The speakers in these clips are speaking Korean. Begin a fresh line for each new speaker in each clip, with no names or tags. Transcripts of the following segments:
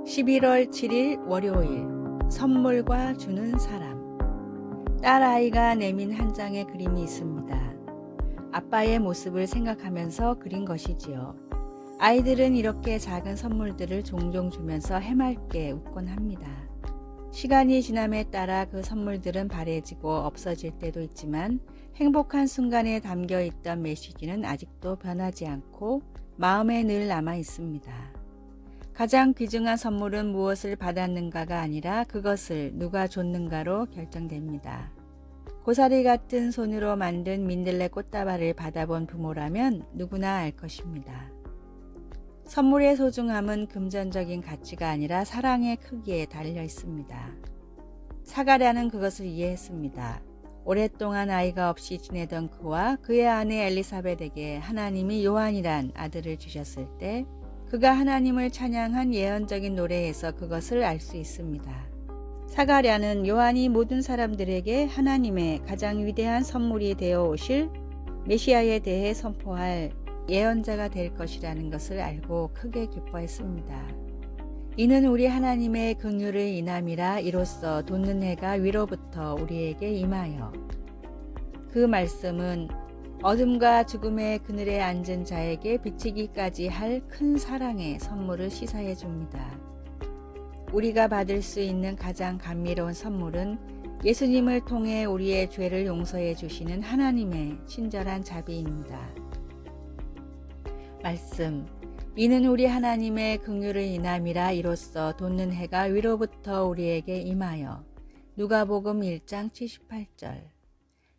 11월 7일 월요일 선물과 주는 사람. 딸아이가 내민 한 장의 그림이 있습니다. 아빠의 모습을 생각하면서 그린 것이지요. 아이들은 이렇게 작은 선물들을 종종 주면서 해맑게 웃곤 합니다. 시간이 지남에 따라 그 선물들은 바래지고 없어질 때도 있지만 행복한 순간에 담겨 있던 메시지는 아직도 변하지 않고 마음에 늘 남아 있습니다. 가장 귀중한 선물은 무엇을 받았는가가 아니라 그것을 누가 줬는가로 결정됩니다. 고사리 같은 손으로 만든 민들레 꽃다발을 받아본 부모라면 누구나 알 것입니다. 선물의 소중함은 금전적인 가치가 아니라 사랑의 크기에 달려 있습니다. 사가랴는 그것을 이해했습니다. 오랫동안 아이가 없이 지내던 그와 그의 아내 엘리사벳에게 하나님이 요한이란 아들을 주셨을 때 그가 하나님을 찬양한 예언적인 노래에서 그것을 알 수 있습니다. 사가랴는 요한이 모든 사람들에게 하나님의 가장 위대한 선물이 되어 오실 메시아에 대해 선포할 예언자가 될 것이라는 것을 알고 크게 기뻐했습니다. 이는 우리 하나님의 긍휼의 인함이라 이로써 돋는 해가 위로부터 우리에게 임하여. 그 말씀은 어둠과 죽음의 그늘에 앉은 자에게 비치기까지 할 큰 사랑의 선물을 시사해 줍니다. 우리가 받을 수 있는 가장 감미로운 선물은 예수님을 통해 우리의 죄를 용서해 주시는 하나님의 친절한 자비입니다. 말씀. 이는 우리 하나님의 긍휼의 인함이라 이로써 돋는 해가 위로부터 우리에게 임하여. 누가복음 1장 78절.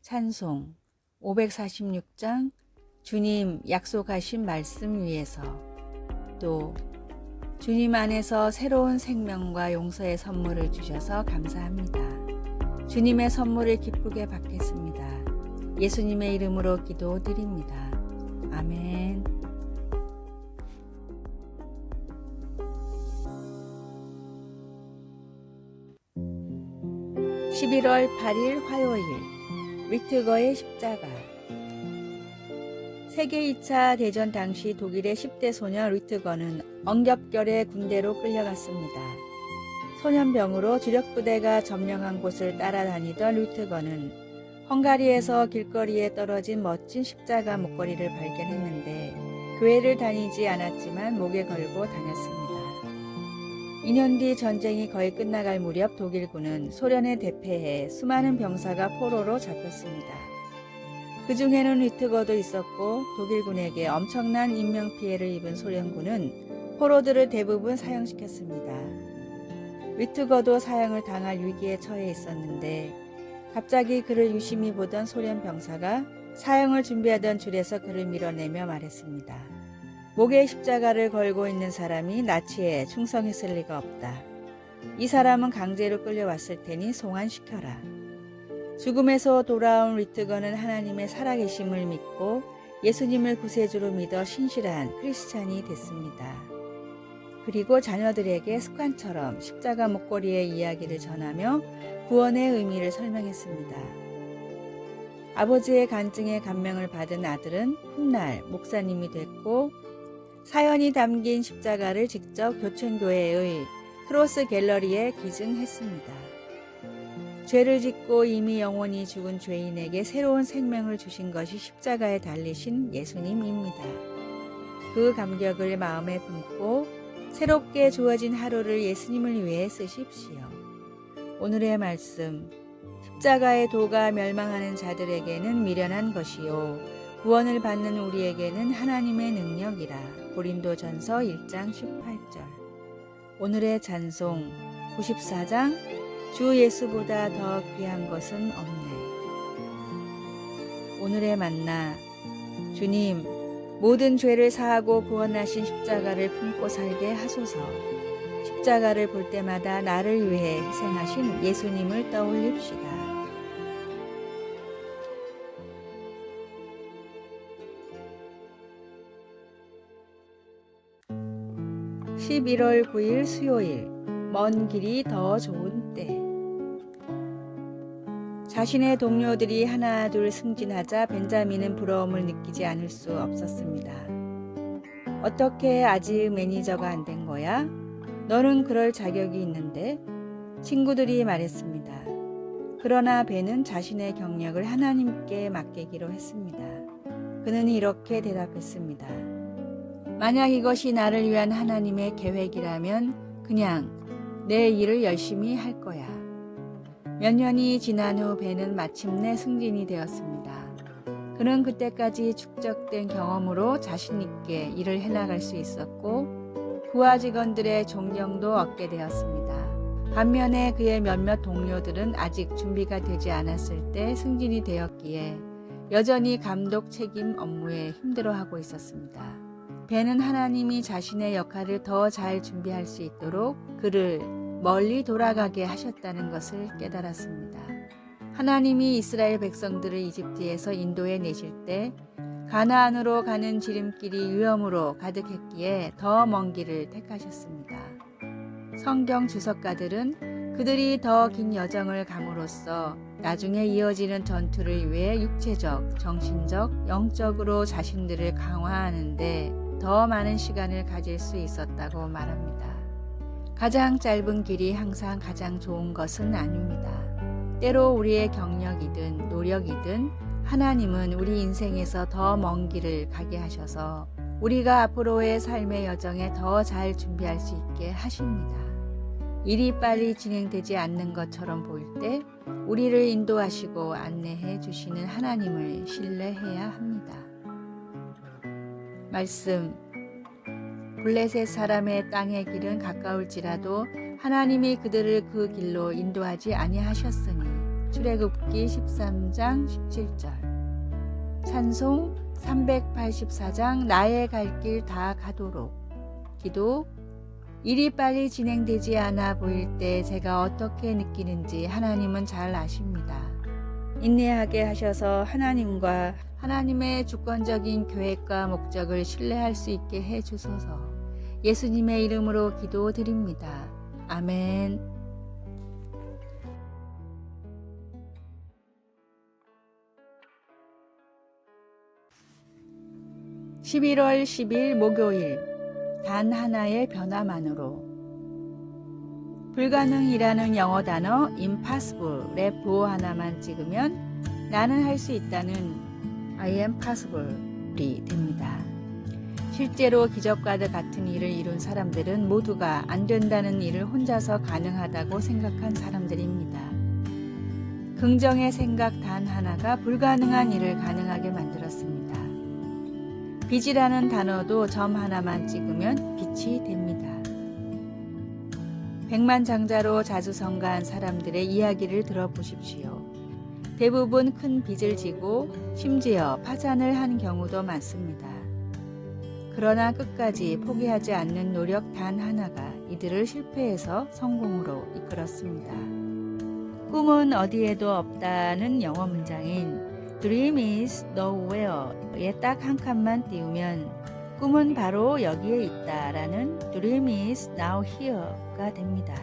찬송 546장 주님 약속하신 말씀 위에서. 또 주님 안에서 새로운 생명과 용서의 선물을 주셔서 감사합니다. 주님의 선물을 기쁘게 받겠습니다. 예수님의 이름으로 기도드립니다. 아멘. (11월 8일) 화요일 위트거의 십자가. 세계 2차 대전 당시 독일의 10대 소년 위트거는 엉겹결에 군대로 끌려갔습니다. 소년병으로 주력부대가 점령한 곳을 따라다니던 위트거는 헝가리에서 길거리에 떨어진 멋진 십자가 목걸이를 발견했는데 교회를 다니지 않았지만 목에 걸고 다녔습니다. 2년 뒤 전쟁이 거의 끝나갈 무렵 독일군은 소련에 대패해 수많은 병사가 포로로 잡혔습니다. 그 중에는 위트거도 있었고 독일군에게 엄청난 인명피해를 입은 소련군은 포로들을 대부분 사형시켰습니다. 위트거도 사형을 당할 위기에 처해 있었는데 갑자기 그를 유심히 보던 소련 병사가 사형을 준비하던 줄에서 그를 밀어내며 말했습니다. 목에 십자가를 걸고 있는 사람이 나치에 충성했을 리가 없다. 이 사람은 강제로 끌려왔을 테니 송환시켜라. 죽음에서 돌아온 위트거는 하나님의 살아계심을 믿고 예수님을 구세주로 믿어 신실한 크리스찬이 됐습니다. 그리고 자녀들에게 습관처럼 십자가 목걸이의 이야기를 전하며 구원의 의미를 설명했습니다. 아버지의 간증에 감명을 받은 아들은 훗날 목사님이 됐고 사연이 담긴 십자가를 직접 교천교회의 크로스 갤러리에 기증했습니다. 죄를 짓고 이미 영원히 죽은 죄인에게 새로운 생명을 주신 것이 십자가에 달리신 예수님입니다. 그 감격을 마음에 품고 새롭게 주어진 하루를 예수님을 위해 쓰십시오. 오늘의 말씀. 십자가의 도가 멸망하는 자들에게는 미련한 것이요 구원을 받는 우리에게는 하나님의 능력이라. 고린도전서 1장 18절. 오늘의 찬송 94장 주 예수보다 더 귀한 것은 없네. 오늘의 만나. 주님, 모든 죄를 사하고 구원하신 십자가를 품고 살게 하소서. 십자가를 볼 때마다 나를 위해 희생하신 예수님을 떠올립시다. 11월 9일 수요일. 먼 길이 더 좋은 때. 자신의 동료들이 하나 둘 승진하자 벤자민은 부러움을 느끼지 않을 수 없었습니다. 어떻게 아직 매니저가 안 된 거야? 너는 그럴 자격이 있는데 친구들이 말했습니다. 그러나 벤은 자신의 경력을 하나님께 맡기기로 했습니다. 그는 이렇게 대답했습니다. 만약 이것이 나를 위한 하나님의 계획이라면 그냥 내 일을 열심히 할 거야. 몇 년이 지난 후 벤은 마침내 승진이 되었습니다. 그는 그때까지 축적된 경험으로 자신 있게 일을 해나갈 수 있었고 부하 직원들의 존경도 얻게 되었습니다. 반면에 그의 몇몇 동료들은 아직 준비가 되지 않았을 때 승진이 되었기에 여전히 감독 책임 업무에 힘들어하고 있었습니다. 벤은 하나님이 자신의 역할을 더 잘 준비할 수 있도록 그를 멀리 돌아가게 하셨다는 것을 깨달았습니다. 하나님이 이스라엘 백성들을 이집트에서 인도해 내실 때 가나안으로 가는 지름길이 위험으로 가득했기에 더 먼 길을 택하셨습니다. 성경 주석가들은 그들이 더 긴 여정을 감으로써 나중에 이어지는 전투를 위해 육체적, 정신적, 영적으로 자신들을 강화하는 데 더 많은 시간을 가질 수 있었다고 말합니다. 가장 짧은 길이 항상 가장 좋은 것은 아닙니다. 때로 우리의 경력이든 노력이든 하나님은 우리 인생에서 더 먼 길을 가게 하셔서 우리가 앞으로의 삶의 여정에 더 잘 준비할 수 있게 하십니다. 일이 빨리 진행되지 않는 것처럼 보일 때 우리를 인도하시고 안내해 주시는 하나님을 신뢰해야 합니다. 말씀. 블레셋 사람의 땅의 길은 가까울지라도 하나님이 그들을 그 길로 인도하지 아니하셨으니. 출애굽기 13장 17절. 찬송 384장 나의 갈 길 다 가도록. 기도. 일이 빨리 진행되지 않아 보일 때 제가 어떻게 느끼는지 하나님은 잘 아십니다. 인내하게 하셔서 하나님과 하나님의 주권적인 계획과 목적을 신뢰할 수 있게 해 주소서. 예수님의 이름으로 기도드립니다. 아멘. 11월 10일 목요일. 단 하나의 변화만으로. 불가능이라는 영어 단어 impossible의 부호 하나만 찍으면 나는 할 수 있다는 I am possible이 됩니다. 실제로 기적과도 같은 일을 이룬 사람들은 모두가 안 된다는 일을 혼자서 가능하다고 생각한 사람들입니다. 긍정의 생각 단 하나가 불가능한 일을 가능하게 만들었습니다. 빛이라는 단어도 점 하나만 찍으면 빛이 됩니다. 백만장자로 자주성가한 사람들의 이야기를 들어보십시오. 대부분 큰 빚을 지고 심지어 파산을 한 경우도 많습니다. 그러나 끝까지 포기하지 않는 노력 단 하나가 이들을 실패에서 성공으로 이끌었습니다. 꿈은 어디에도 없다는 영어 문장인 Dream is nowhere에 딱 한 칸만 띄우면 꿈은 바로 여기에 있다라는 Dream is now here가 됩니다.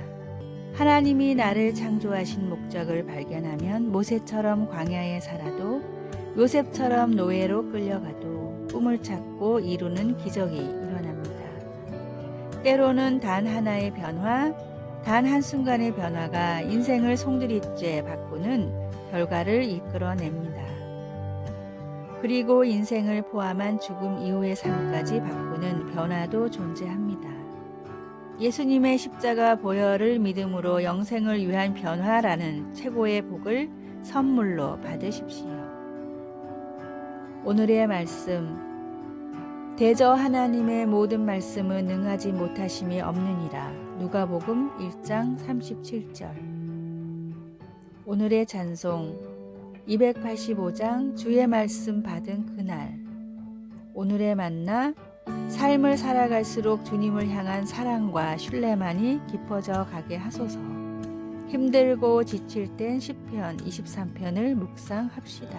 하나님이 나를 창조하신 목적을 발견하면 모세처럼 광야에 살아도 요셉처럼 노예로 끌려가도 꿈을 찾고 이루는 기적이 일어납니다. 때로는 단 하나의 변화, 단 한순간의 변화가 인생을 송두리째 바꾸는 결과를 이끌어냅니다. 그리고 인생을 포함한 죽음 이후의 삶까지 바꾸는 변화도 존재합니다. 예수님의 십자가 보혈을 믿음으로 영생을 위한 변화라는 최고의 복을 선물로 받으십시오. 오늘의 말씀. 대저 하나님의 모든 말씀은 능하지 못하심이 없느니라. 누가복음 1장 37절. 오늘의 찬송. 285장 주의 말씀 받은 그날. 오늘의 만나. 삶을 살아갈수록 주님을 향한 사랑과 신뢰만이 깊어져 가게 하소서. 힘들고 지칠 땐 시편 23편을 묵상합시다.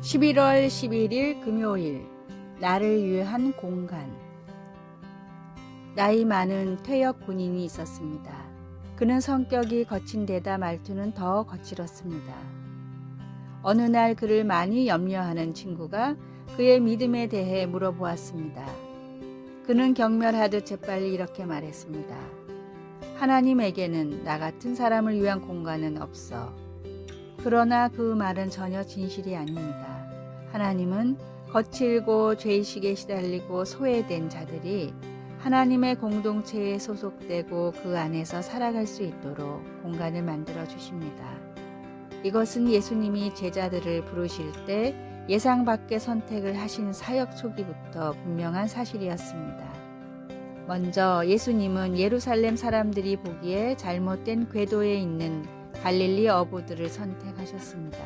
(11월 11일) 금요일. 나를 위한 공간. 나이 많은 퇴역 군인이 있었습니다. 그는 성격이 거친 데다 말투는 더 거칠었습니다. 어느 날 그를 많이 염려하는 친구가 그의 믿음에 대해 물어보았습니다. 그는 경멸하듯 재빨리 이렇게 말했습니다. 하나님에게는 나 같은 사람을 위한 공간은 없어. 그러나 그 말은 전혀 진실이 아닙니다. 하나님은 거칠고 죄의식에 시달리고 소외된 자들이 하나님의 공동체에 소속되고 그 안에서 살아갈 수 있도록 공간을 만들어 주십니다. 이것은 예수님이 제자들을 부르실 때 예상 밖의 선택을 하신 사역 초기부터 분명한 사실이었습니다. 먼저 예수님은 예루살렘 사람들이 보기에 잘못된 궤도에 있는 갈릴리 어부들을 선택하셨습니다.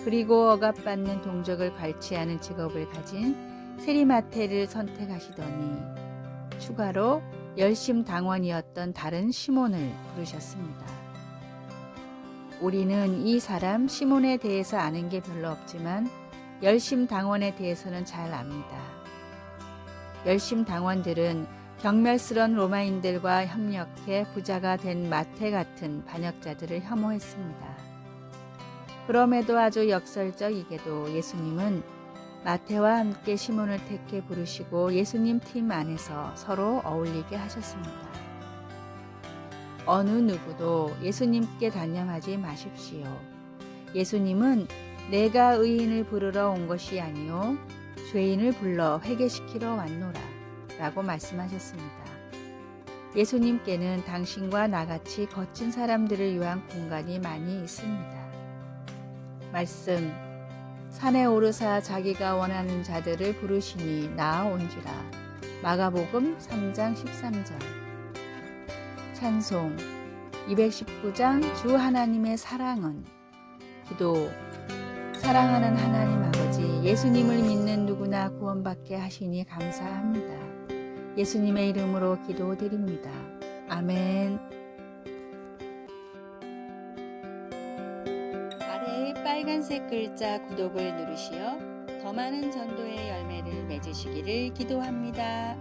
그리고 억압받는 동족을 관치하는 직업을 가진 세리마태를 선택하시더니 추가로 열심당원이었던 다른 시몬을 부르셨습니다. 우리는 이 사람 시몬에 대해서 아는 게 별로 없지만 열심당원에 대해서는 잘 압니다. 열심당원들은 경멸스런 로마인들과 협력해 부자가 된 마태 같은 반역자들을 혐오했습니다. 그럼에도 아주 역설적이게도 예수님은 마태와 함께 시몬을 택해 부르시고 예수님 팀 안에서 서로 어울리게 하셨습니다. 어느 누구도 예수님께 단념하지 마십시오. 예수님은 내가 의인을 부르러 온 것이 아니요 죄인을 불러 회개시키러 왔노라 라고 말씀하셨습니다. 예수님께는 당신과 나같이 거친 사람들을 위한 공간이 많이 있습니다. 말씀, 산에 오르사 자기가 원하는 자들을 부르시니 나아온지라. 마가복음 3장 13절. 찬송 219장 주 하나님의 사랑은. 기도, 사랑하는 하나님 아버지, 예수님을 믿는 누구나 구원받게 하시니 감사합니다. 예수님의 이름으로 기도드립니다. 아멘. 아래의 빨간색 글자 구독을 누르시어 더 많은 전도의 열매를 맺으시기를 기도합니다.